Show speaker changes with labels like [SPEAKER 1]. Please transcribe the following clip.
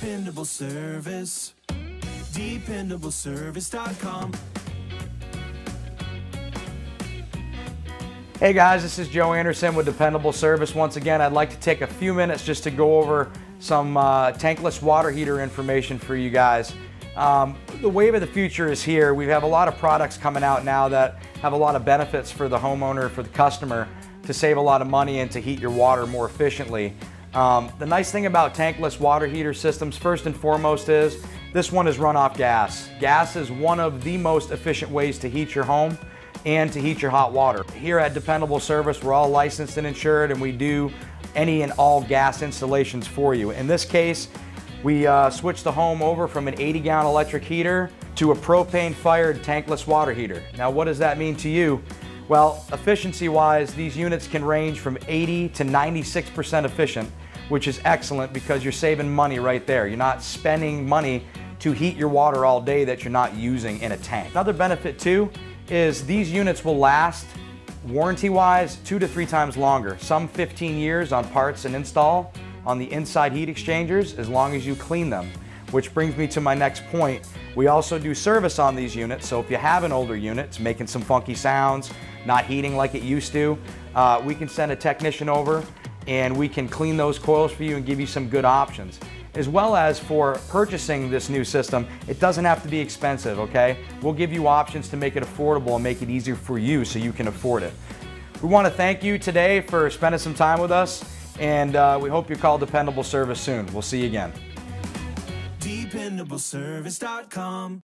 [SPEAKER 1] Dependable service. DependableService.com.
[SPEAKER 2] Hey guys, this is Joe Anderson with Dependable Service. Once again, I'd like to take a few minutes just to go over some tankless water heater information for you guys. The wave of the future is here. We have a lot of products coming out now that have a lot of benefits for the homeowner, for the customer, to save a lot of money and to heat your water more efficiently. The nice thing about tankless water heater systems, first and foremost, is this one is run off gas. Gas is one of the most efficient ways to heat your home and to heat your hot water. Here at Dependable Service, we're all licensed and insured, and we do any and all gas installations for you. In this case, we switched the home over from an 80-gallon electric heater to a propane-fired tankless water heater. Now, what does that mean to you? Well, efficiency-wise, these units can range from 80 to 96% efficient, which is excellent because you're saving money right there. You're not spending money to heat your water all day that you're not using in a tank. Another benefit too is these units will last, warranty-wise, 2 to 3 times longer. Some 15 years on parts and install on the inside heat exchangers, as long as you clean them. Which brings me to my next point. We also do service on these units, so if you have an older unit, it's making some funky sounds, not heating like it used to, we can send a technician over and we can clean those coils for you and give you some good options. As well as for purchasing this new system, it doesn't have to be expensive, okay? We'll give you options to make it affordable and make it easier for you so you can afford it. We want to thank you today for spending some time with us, and we hope you call Dependable Service soon. We'll see you again.
[SPEAKER 1] DependableService.com.